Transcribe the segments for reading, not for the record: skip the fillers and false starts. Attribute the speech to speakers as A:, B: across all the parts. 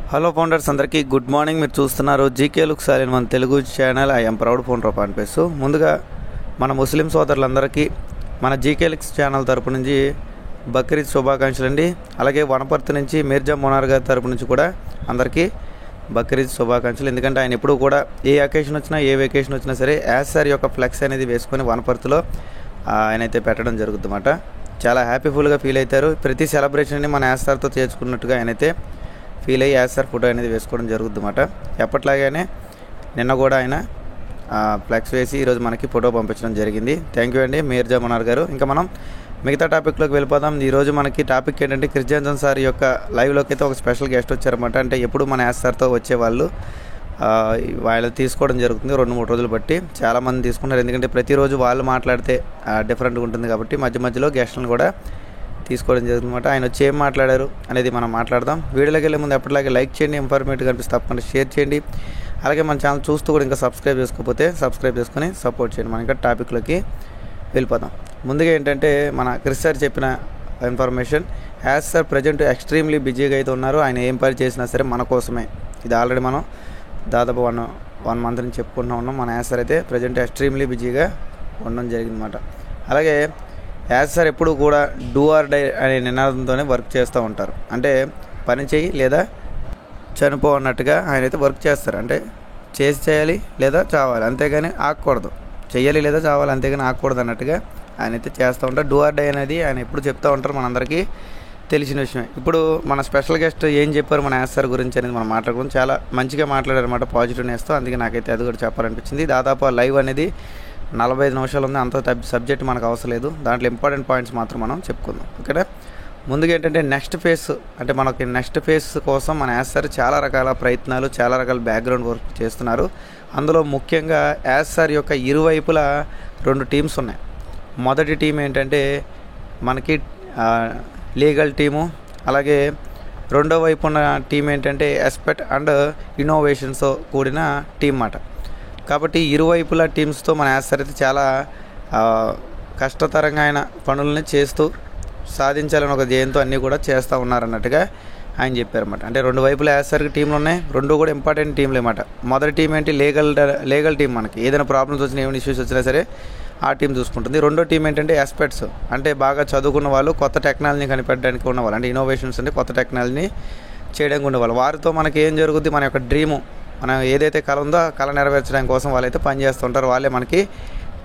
A: Hello founders అందరికీ good morning. మీరు చూస్తున్నారు జీకే లుక్స్ అనే మన Telugu channel. I'm proud founder of అనిపిస్తూ ముందుగా మన ముస్లిం సోదరులందరికీ మన జీకే లుక్స్ ఛానల్ తరపు నుంచి బక్రీద్ శుభాకాంక్షలు అండి. అలాగే వనపర్తి నుంచి మీర్జా మోనార్ గారి తరపు నుంచి కూడా అందరికీ బక్రీద్ శుభాకాంక్షలు. ఎందుకంటే ఆయన ఎప్పుడు కూడా ఏ అకేషన్ వచ్చినా ఏ వెకేషన్ వచ్చినా సరే యాజ్ సార్ యొక్క ఫ్లెక్స్ అనేది వేసుకొని వనపర్తిలో ఆయనైతే పెట్టడం జరుగుతుందన్నమాట. చాలా హ్యాపీఫుల్గా ఫీల్ అవుతారు. ప్రతి సెలబ్రేషన్ని మన యాజ్ సార్తో చేర్చుకున్నట్టుగా ఆయనైతే ఫీల్ అయ్యి యాజ్ సార్ ఫోటో అనేది వేసుకోవడం జరుగుతుందన్నమాట. ఎప్పట్లాగానే నిన్న కూడా ఆయన ఫ్లెక్స్ వేసి ఈరోజు మనకి ఫోటో పంపించడం జరిగింది. థ్యాంక్ యూ అండి మీర్జా మోనార్ గారు. ఇంకా మనం మిగతా టాపిక్లోకి వెళ్ళిపోదాం. ఈరోజు మనకి టాపిక్ ఏంటంటే క్రిస్ జాన్సన్ సార్ యొక్క లైవ్లోకి అయితే ఒక స్పెషల్ గెస్ట్ వచ్చారన్నమాట. అంటే ఎప్పుడు మన యాజ్ సార్తో వచ్చేవాళ్ళు వాళ్ళు తీసుకోవడం జరుగుతుంది 2-3 రోజులు బట్టి. చాలామంది తీసుకుంటారు, ఎందుకంటే ప్రతిరోజు వాళ్ళు మాట్లాడితే డిఫరెంట్గా ఉంటుంది కాబట్టి మధ్య మధ్యలో గెస్ట్లను కూడా తీసుకోవడం జరుగుతుందన్నమాట. ఆయన వచ్చి ఏం మాట్లాడారు అనేది మనం మాట్లాడదాం. వీడియోలోకి వెళ్ళే ముందు ఎప్పటిలాగే లైక్ చేయండి, ఇన్ఫర్మేటివ్ కనిపిస్తే తప్పకుండా షేర్ చేయండి. అలాగే మన ఛానల్ చూస్తూ కూడా ఇంకా సబ్స్క్రైబ్ చేసుకోకపోతే సబ్స్క్రైబ్ చేసుకొని సపోర్ట్ చేయండి. మనం ఇంకా టాపిక్లోకి వెళ్ళిపోదాం. ముందుగా ఏంటంటే మన క్రిస్ సార్ చెప్పిన information, as sir present extremely బిజీగా అయితే ఉన్నారు. ఆయన ఏం పని చేసినా సరే మన కోసమే. ఇది ఆల్రెడీ మనం దాదాపు వన్ మంత్ నుంచి చెప్పుకుంటూ ఉన్నాం. మన యాజ్ సార్ అయితే ప్రజెంట్ ఎక్స్ట్రీమ్లీ బిజీగా ఉండడం జరిగిందన్నమాట. అలాగే యాజ్ సార్ ఎప్పుడు కూడా డూ ఆర్ డై అనే నినాదంతోనే వర్క్ చేస్తూ ఉంటారు. అంటే పని చేయి లేదా చనిపో అన్నట్టుగా ఆయన అయితే వర్క్ చేస్తారు. అంటే చేయాలి లేదా చావాలి, అంతేగాని ఆగకూడదు. చేయాలి లేదా చావాలి, అంతేగాని ఆగకూడదు అన్నట్టుగా ఆయన అయితే చేస్తూ ఉంటారు. డూ ఆర్ డై అనేది ఆయన ఎప్పుడు చెప్తూ ఉంటారు, మనందరికీ తెలిసిన విషయమే. ఇప్పుడు మన స్పెషల్ గెస్ట్ ఏం చెప్పారు మన యాజ్ సార్ గురించి అనేది మనం మాట్లాడుకుందాం. చాలా మంచిగా మాట్లాడారన్నమాట, పాజిటివ్నెస్తో. అందుకే నాకైతే అది కూడా చెప్పాలనిపించింది. దాదాపు లైవ్ అనేది 45 నిమిషాలు ఉంది. అంత సబ్జెక్ట్ మనకు అవసరం లేదు, దాంట్లో ఇంపార్టెంట్ పాయింట్స్ మాత్రం మనం చెప్పుకుందాం. ఓకేనా. ముందుగా ఏంటంటే నెక్స్ట్ ఫేజ్, అంటే మనకి నెక్స్ట్ ఫేజ్ కోసం మన యాజ్ సార్ చాలా రకాల ప్రయత్నాలు, చాలా రకాల బ్యాక్గ్రౌండ్ వర్క్ చేస్తున్నారు. అందులో ముఖ్యంగా యాజ్ సార్ యొక్క ఇరువైపులా 2 టీమ్స్ ఉన్నాయి. మొదటి టీం ఏంటంటే మనకి లీగల్ టీము, అలాగే రెండో వైపు ఉన్న టీం ఏంటంటే ఎస్పెక్ట్ అండ్ ఇన్నోవేషన్స్తో కూడిన టీం మాట. కాబట్టి ఇరువైపుల టీమ్స్తో మన యాజ్ సార్ అయితే చాలా కష్టతరంగా ఆయన పనులని చేస్తూ సాధించాలని ఒక ధ్యేయంతో అన్నీ కూడా చేస్తూ ఉన్నారన్నట్టుగా ఆయన చెప్పారన్నమాట. అంటే 2 వైపుల యాజ్ సార్కి టీంలు ఉన్నాయి, 2 కూడా ఇంపార్టెంట్ టీంలు అన్నమాట. మొదటి టీం ఏంటి లీగల్ టీం. మనకి ఏదైనా ప్రాబ్లమ్స్ వచ్చినా, ఏమైనా ఇష్యూస్ వచ్చినా సరే ఆ టీం చూసుకుంటుంది. రెండో టీం ఏంటంటే ఎస్పెక్ట్స్, అంటే బాగా చదువుకున్న వాళ్ళు, కొత్త టెక్నాలజీని కనిపెట్టడానికి ఉన్నవాళ్ళు, అంటే ఇన్నోవేషన్స్ అంటే కొత్త టెక్నాలజీని చేయడానికి ఉండేవాళ్ళు. వారితో మనకి ఏం జరుగుద్ది, మన యొక్క డ్రీము, మనం ఏదైతే కళ ఉందో ఆ కళ నెరవేర్చడానికి కోసం వాళ్ళైతే పనిచేస్తుంటారు. వాళ్ళే మనకి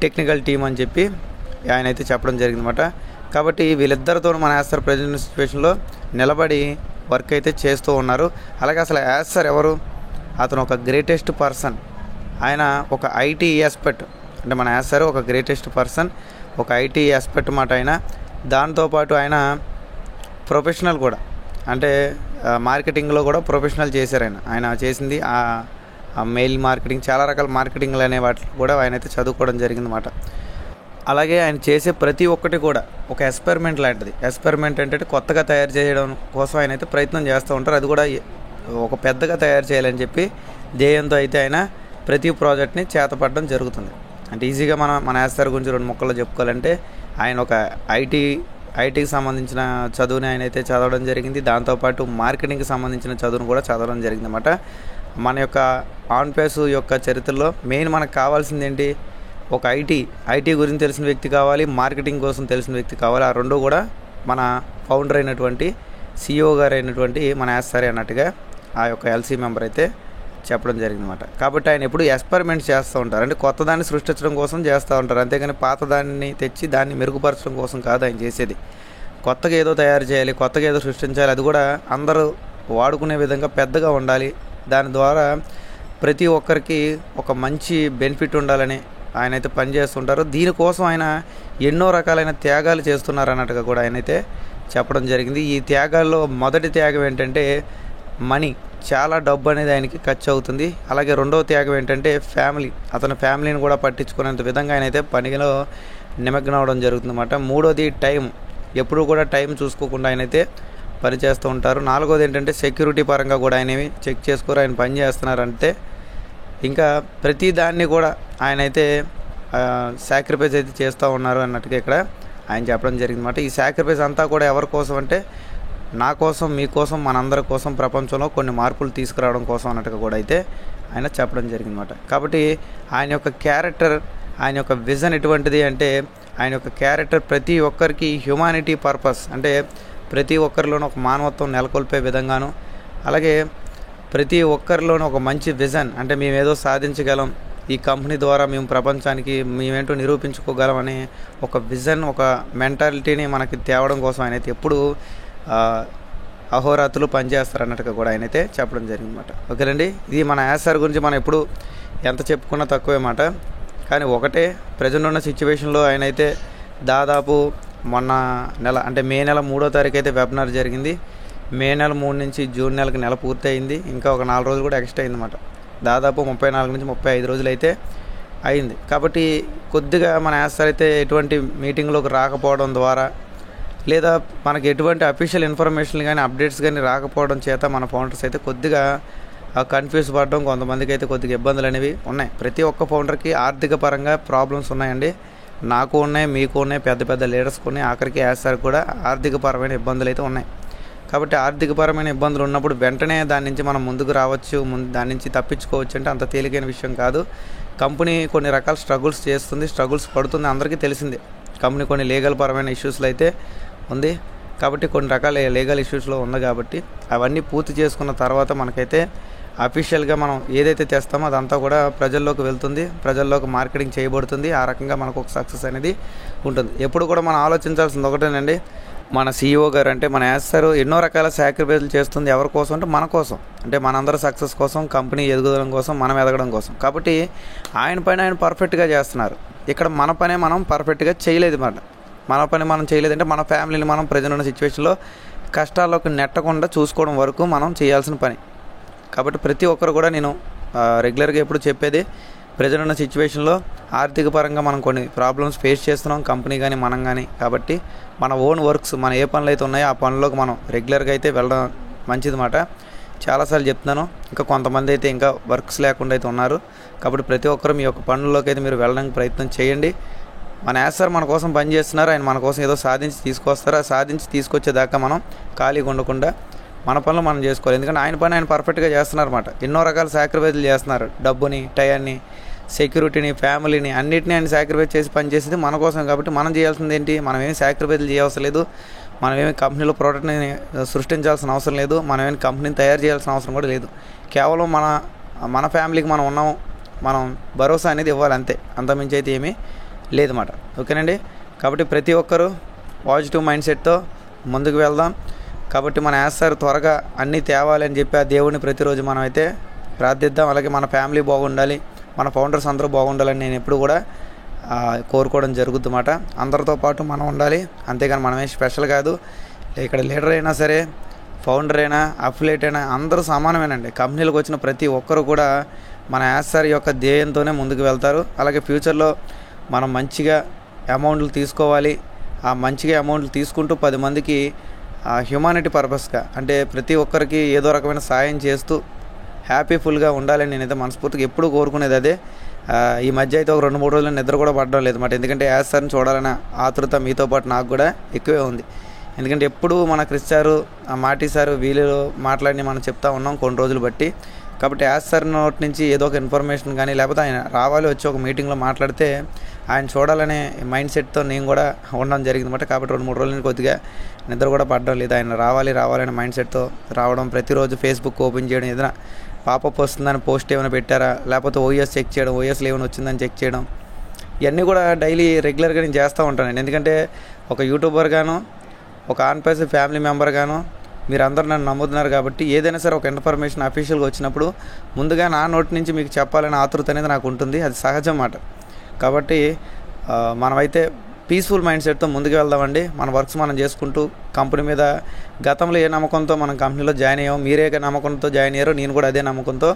A: టెక్నికల్ టీం అని చెప్పి ఆయన అయితే చెప్పడం జరిగిందన్నమాట. కాబట్టి వీళ్ళిద్దరితో మన యాజ్ సార్ ప్రజెంట్ సిచ్యువేషన్లో నిలబడి వర్క్ అయితే చేస్తూ ఉన్నారు. అలాగే అసలు యాజ్ సార్ ఎవరు, అతను ఒక గ్రేటెస్ట్ పర్సన్. ఆయన ఒక ఐటీ ఎస్పెక్ట్, అంటే మన యాజ్ సార్ ఒక గ్రేటెస్ట్ పర్సన్, ఒక ఐటీ ఎస్పెక్ట్ మాట. ఆయన దాంతోపాటు ఆయన ప్రొఫెషనల్ కూడా, అంటే మార్కెటింగ్లో కూడా ప్రొఫెషనల్ చేశారు. ఆయన చేసింది ఆ మెయిల్ మార్కెటింగ్, చాలా రకాల మార్కెటింగ్లు అనే వాటికి కూడా ఆయన అయితే చదువుకోవడం జరిగిందన్నమాట. అలాగే ఆయన చేసే ప్రతి ఒక్కటి కూడా ఒక ఎక్స్పెరిమెంట్ లాంటిది. ఎక్స్పెరిమెంట్ అంటే కొత్తగా తయారు చేయడం కోసం ఆయన అయితే ప్రయత్నం చేస్తూ ఉంటారు. అది కూడా ఒక పెద్దగా తయారు చేయాలని చెప్పి ధ్యేయంతో అయితే ఆయన ప్రతి ప్రాజెక్ట్ని చేతపడడం జరుగుతుంది. అంటే ఈజీగా మన యాజ్ సార్ గురించి 2 ముక్కల్లో చెప్పుకోవాలంటే, ఆయన ఒక ఐటీకి సంబంధించిన చదువుని ఆయన అయితే చదవడం జరిగింది. దాంతోపాటు మార్కెటింగ్కి సంబంధించిన చదువును కూడా చదవడం జరిగిందన్నమాట. మన యొక్క ఆన్ పేస్ యొక్క చరిత్రలో మెయిన్ మనకు కావాల్సింది ఏంటి, ఒక ఐటీ గురించి తెలిసిన వ్యక్తి కావాలి, మార్కెటింగ్ కోసం తెలిసిన వ్యక్తి కావాలి. ఆ 2 కూడా మన ఫౌండర్ అయినటువంటి CEO గారు అయినటువంటి మన యాజ్ సార్ అన్నట్టుగా ఆ యొక్క LC మెంబర్ అయితే చెప్పడం జరిగిందన్నమాట. కాబట్టి ఆయన ఎప్పుడు ఎక్స్పెరిమెంట్స్ చేస్తూ ఉంటారు, అంటే కొత్త దాన్ని సృష్టించడం కోసం చేస్తూ ఉంటారు. అంతేగాని పాత దాన్ని తెచ్చి దాన్ని మెరుగుపరచడం కోసం కాదు ఆయన చేసేది. కొత్తగా ఏదో తయారు చేయాలి, కొత్తగా ఏదో సృష్టించాలి, అది కూడా అందరూ వాడుకునే విధంగా పెద్దగా ఉండాలి. దాని ద్వారా ప్రతి ఒక్కరికి ఒక మంచి బెనిఫిట్ ఉండాలని ఆయన అయితే పనిచేస్తుంటారు. దీనికోసం ఆయన ఎన్నో రకాలైన త్యాగాలు చేస్తున్నారు అన్నట్టుగా కూడా ఆయన అయితే చెప్పడం జరిగింది. ఈ త్యాగాల్లో మొదటి త్యాగం ఏంటంటే మనీ, చాలా డబ్బు అనేది ఆయనకి ఖర్చు అవుతుంది. అలాగే రెండవ త్యాగం ఏంటంటే అతని ఫ్యామిలీని కూడా పట్టించుకునేంత విధంగా ఆయన అయితే పనిలో నిమగ్నం అవడం జరుగుతుందన్నమాట. మూడోది టైం, ఎప్పుడు కూడా టైం చూసుకోకుండా ఆయన అయితే పని చేస్తూ ఉంటారు. నాలుగోది ఏంటంటే సెక్యూరిటీ పరంగా కూడా ఆయన చెక్ చేసుకోరు, ఆయన పని చేస్తున్నారంటే. ఇంకా ప్రతి దాన్ని కూడా ఆయన అయితే సాక్రిఫైస్ అయితే చేస్తూ ఉన్నారు అన్నట్టుగా ఇక్కడ ఆయన చెప్పడం జరిగిందన్నమాట. ఈ సాక్రిఫైస్ అంతా కూడా ఎవరి కోసం అంటే నా కోసం, మీకోసం, మనందరి కోసం ప్రపంచంలో కొన్ని మార్పులు తీసుకురావడం కోసం అన్నట్టుగా కూడా అయితే ఆయన చెప్పడం జరిగిందన్నమాట. కాబట్టి ఆయన యొక్క క్యారెక్టర్, ఆయన యొక్క విజన్ ఎటువంటిది అంటే, ఆయన యొక్క క్యారెక్టర్ ప్రతి ఒక్కరికి హ్యుమానిటీ పర్పస్, అంటే ప్రతి ఒక్కరిలోనూ ఒక మానవత్వం నెలకొల్పే విధంగాను, అలాగే ప్రతి ఒక్కరిలోనూ ఒక మంచి విజన్, అంటే మేమేదో సాధించగలం, ఈ కంపెనీ ద్వారా మేము ప్రపంచానికి మేమేంటో నిరూపించుకోగలం అనే ఒక విజన్, ఒక మెంటాలిటీని మనకి తేవడం కోసం ఆయన అయితే ఎప్పుడు అహోరాత్రులు పనిచేస్తారు అన్నట్టుగా కూడా ఆయన అయితే చెప్పడం జరిగిందన్నమాట. ఓకేనండి, ఇది మన యాసర్ గురించి మనం ఎప్పుడు ఎంత చెప్పుకున్నా తక్కువే మాట. కానీ ఒకటే, ప్రజెంట్ ఉన్న సిచ్యువేషన్లో ఆయన అయితే దాదాపు మొన్న నెల, అంటే మే నెల 3వ తారీఖు అయితే వెబినార్ జరిగింది. మే నెల 3 నుంచి జూన్ నెలకు నెల పూర్తి అయింది. ఇంకా ఒక 4 రోజులు కూడా ఎక్స్ట్రా అయిందన్నమాట. దాదాపు 34 నుంచి 35 రోజులు అయితే అయింది. కాబట్టి కొద్దిగా మన యాసర్ అయితే ఎటువంటి మీటింగ్లోకి రాకపోవడం ద్వారా, లేదా మనకి ఎటువంటి అఫీషియల్ ఇన్ఫర్మేషన్ కానీ అప్డేట్స్ కానీ రాకపోవడం చేత మన ఫౌండర్స్ అయితే కొద్దిగా కన్ఫ్యూజ్ పడడం, కొంతమందికి అయితే కొద్దిగా ఇబ్బందులు అనేవి ఉన్నాయి. ప్రతి ఒక్క ఫౌండర్కి ఆర్థిక పరంగా ప్రాబ్లమ్స్ ఉన్నాయండి. నాకు ఉన్నాయి, మీకు ఉన్నాయి, పెద్ద పెద్ద లీడర్స్కి ఉన్నాయి, ఆఖరికి యాసర్ కూడా ఆర్థికపరమైన ఇబ్బందులు అయితే ఉన్నాయి. కాబట్టి ఆర్థికపరమైన ఇబ్బందులు ఉన్నప్పుడు వెంటనే దాని నుంచి మనం ముందుకు రావచ్చు, దాని నుంచి తప్పించుకోవచ్చు అంటే అంత తేలికైన విషయం కాదు. కంపెనీ కొన్ని రకాల స్ట్రగుల్స్ చేస్తుంది, స్ట్రగుల్స్ పడుతుంది, అందరికీ తెలిసిందే. కంపెనీ కొన్ని లీగల్ పరమైన ఇష్యూస్లో అయితే ఉంది. కాబట్టి కొన్ని రకాల లీగల్ ఇష్యూస్లో ఉంది. కాబట్టి అవన్నీ పూర్తి చేసుకున్న తర్వాత మనకైతే అఫీషియల్గా మనం ఏదైతే తెస్తామో అదంతా కూడా ప్రజల్లోకి వెళ్తుంది, ప్రజల్లోకి మార్కెటింగ్ చేయబడుతుంది. ఆ రకంగా మనకు ఒక సక్సెస్ అనేది ఉంటుంది. ఎప్పుడు కూడా మనం ఆలోచించాల్సింది ఒకటేనండి, మన CEO గారు అంటే మన యాసర్ ఎన్నో రకాల సాక్రిఫైస్లు చేస్తుంది. ఎవరి కోసం అంటే మన కోసం, అంటే మనందరి సక్సెస్ కోసం, కంపెనీ ఎదుగుదల కోసం, మనం ఎదగడం కోసం. కాబట్టి ఆయన పైన ఆయన పర్ఫెక్ట్గా చేస్తున్నారు. ఇక్కడ మన పనే మనం పర్ఫెక్ట్గా చేయలేదు అన్నమాట. మన పని మనం చేయలేదంటే మన ఫ్యామిలీని మనం ప్రజెంట్ ఉన్న సిచ్యువేషన్లో కష్టాల్లోకి నెట్టకుండా చూసుకోవడం వరకు మనం చేయాల్సిన పని. కాబట్టి ప్రతి ఒక్కరు కూడా నేను రెగ్యులర్గా ఎప్పుడు చెప్పేది, ప్రజెంట్ ఉన్న సిచ్యువేషన్లో ఆర్థిక పరంగా మనం కొన్ని ప్రాబ్లమ్స్ ఫేస్ చేస్తున్నాం, కంపెనీ కానీ మనం కానీ. కాబట్టి మన ఓన్ వర్క్స్, మన ఏ పనులు అయితే ఉన్నాయో ఆ పనుల్లోకి మనం రెగ్యులర్గా అయితే వెళ్ళడం మంచిదన్నమాట. చాలాసార్లు చెప్తున్నాను, ఇంకా కొంతమంది అయితే ఇంకా వర్క్స్ లేకుండా అయితే ఉన్నారు. కాబట్టి ప్రతి ఒక్కరు మీ యొక్క పనుల్లోకి అయితే మీరు వెళ్ళడానికి ప్రయత్నం చేయండి. మన యాసర్ మన కోసం పని చేస్తున్నారు, ఆయన మన కోసం ఏదో సాధించి తీసుకొస్తారు. ఆ సాధించి తీసుకొచ్చేదాకా మనం ఖాళీగా ఉండకుండా మన పనులు మనం చేసుకోవాలి. ఎందుకంటే ఆయన పని ఆయన పర్ఫెక్ట్గా చేస్తున్నారు అన్నమాట. ఎన్నో రకాల సాక్రిఫైస్లు చేస్తున్నారు. డబ్బుని, టయాన్ని, సెక్యూరిటీని, ఫ్యామిలీని అన్నింటినీ ఆయన సాక్రిఫైస్ చేసి పని చేసేది మన కోసం. కాబట్టి మనం చేయాల్సింది ఏంటి, మనం ఏమి సాక్రిఫైస్లు చేయవలసిన లేదు, మనమేమి కంపెనీలో ప్రోడక్ట్ని సృష్టించాల్సిన అవసరం లేదు, మనమేమి కంపెనీని తయారు చేయాల్సిన అవసరం కూడా లేదు. కేవలం మన ఫ్యామిలీకి మనం ఉన్నాం, మనం భరోసా అనేది ఇవ్వాలి అంతే, అంతమించి అయితే ఏమీ లేదన్నమాట. ఓకేనండి, కాబట్టి ప్రతి ఒక్కరూ పాజిటివ్ మైండ్ సెట్తో ముందుకు వెళ్దాం. కాబట్టి మన యాసర్ త్వరగా అన్నీ తేవాలి అని చెప్పి ఆ దేవుడిని ప్రతిరోజు మనం అయితే ప్రార్థిద్దాం. అలాగే మన ఫ్యామిలీ బాగుండాలి, మన ఫౌండర్స్ అందరూ బాగుండాలని నేను ఎప్పుడు కూడా కోరుకోవడం జరుగుతుందన్నమాట. అందరితో పాటు మనం ఉండాలి, అంతేగాని మనమే స్పెషల్ కాదు. ఇక్కడ లీడర్ అయినా సరే, ఫౌండర్ అయినా, అఫిలియేట్ అయినా అందరూ సమానమేనండి. కంపెనీలకు వచ్చిన ప్రతి ఒక్కరు కూడా మన యాసర్ యొక్క ధ్యేయంతోనే ముందుకు వెళ్తారు. అలాగే ఫ్యూచర్లో మనం మంచిగా అమౌంట్లు తీసుకోవాలి, ఆ మంచిగా అమౌంట్లు తీసుకుంటూ 10 మందికి హ్యుమానిటీ పర్పస్గా, అంటే ప్రతి ఒక్కరికి ఏదో రకమైన సాయం చేస్తూ హ్యాపీఫుల్గా ఉండాలని నేనైతే మనస్ఫూర్తిగా ఎప్పుడూ కోరుకునేది అదే. ఈ మధ్య అయితే ఒక 2-3 రోజులు నిద్ర కూడా పడడం లేదు అన్నమాట. ఎందుకంటే యాసర్ని చూడాలన్న ఆతృత మీతో పాటు నాకు కూడా ఎక్కువే ఉంది. ఎందుకంటే ఎప్పుడు మన క్రిస్ సారు, మాటి సారు వీళ్ళు మాట్లాడి మనం చెప్తా ఉన్నాం కొన్ని రోజులు బట్టి. కాబట్టి యాసర్ నోటి నుంచి ఏదో ఒక ఇన్ఫర్మేషన్ కానీ, లేకపోతే ఆయన రావాలి, వచ్చి ఒక మీటింగ్లో మాట్లాడితే ఆయన చూడాలనే మైండ్ సెట్తో నేను కూడా ఉండడం జరిగిందన్నమాట. కాబట్టి 2-3 రోజుల నుంచి కొద్దిగా నిద్ర కూడా పడడం లేదు. ఆయన రావాలి అనే మైండ్ సెట్తో రావడం, ప్రతిరోజు ఫేస్బుక్ ఓపెన్ చేయడం, ఏదైనా పాపప్ వస్తుందని పోస్ట్ ఏమైనా పెట్టారా, లేకపోతే ఓఎస్ చెక్ చేయడం, ఓఎస్లో ఏమైనా వచ్చిందని చెక్ చేయడం, ఇవన్నీ కూడా డైలీ రెగ్యులర్గా నేను చేస్తూ ఉంటానండి. ఎందుకంటే ఒక యూట్యూబర్గాను, ఒక ఆన్పైస్ ఫ్యామిలీ మెంబర్గాను మీరందరూ నన్ను నమ్ముతున్నారు. కాబట్టి ఏదైనా సరే ఒక ఇన్ఫర్మేషన్ అఫీషియల్గా వచ్చినప్పుడు ముందుగా నా నోటి నుంచి మీకు చెప్పాలనే ఆతృత అనేది నాకు ఉంటుంది, అది సహజం మాట. కాబట్టి మనమైతే పీస్ఫుల్ మైండ్ సెట్తో ముందుకు వెళ్దామండి. మన వర్క్స్ మనం చేసుకుంటూ కంపెనీ మీద గతంలో ఏ నమ్మకంతో మనం కంపెనీలో జాయిన్ అయ్యాము, మీరే నమ్మకంతో జాయిన్ అయ్యారో నేను కూడా అదే నమ్మకంతో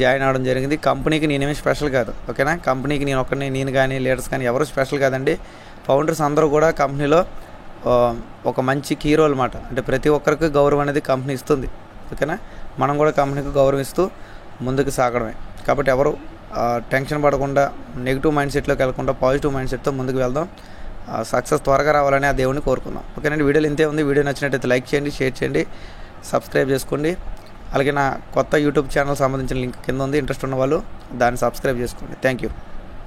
A: జాయిన్ అవ్వడం జరిగింది. కంపెనీకి నేనేమి స్పెషల్ కాదు, ఓకేనా. కంపెనీకి నేను కానీ లీడర్స్ కానీ ఎవరు స్పెషల్ కాదండి. ఫౌండర్స్ అందరూ కూడా కంపెనీలో ఒక మంచి కీ రోల్ మాట. అంటే ప్రతి ఒక్కరికి గౌరవం అనేది కంపెనీ ఇస్తుంది, ఓకేనా. మనం కూడా కంపెనీకి గౌరవం ఇస్తూ ముందుకు సాగడమే. కాబట్టి ఎవరు టెన్షన్ పడకుండా, నెగిటివ్ మైండ్ సెట్లోకి వెళ్లకుండా పాజిటివ్ మైండ్ సెట్తో ముందుకు వెళ్దాం. సక్సెస్ త్వరగా రావాలని ఆ దేవుని కోరుకుందాం. ఓకేనండి, వీడియోలు ఇంతే ఉంది. వీడియో నచ్చినట్టయితే లైక్ చేయండి, షేర్ చేయండి, సబ్స్క్రైబ్ చేసుకోండి. అలాగే నా కొత్త యూట్యూబ్ ఛానల్ సంబంధించిన లింక్ కింద ఉంది. ఇంట్రెస్ట్ ఉన్న వాళ్ళు దాన్ని సబ్స్క్రైబ్ చేసుకోండి. Thank you.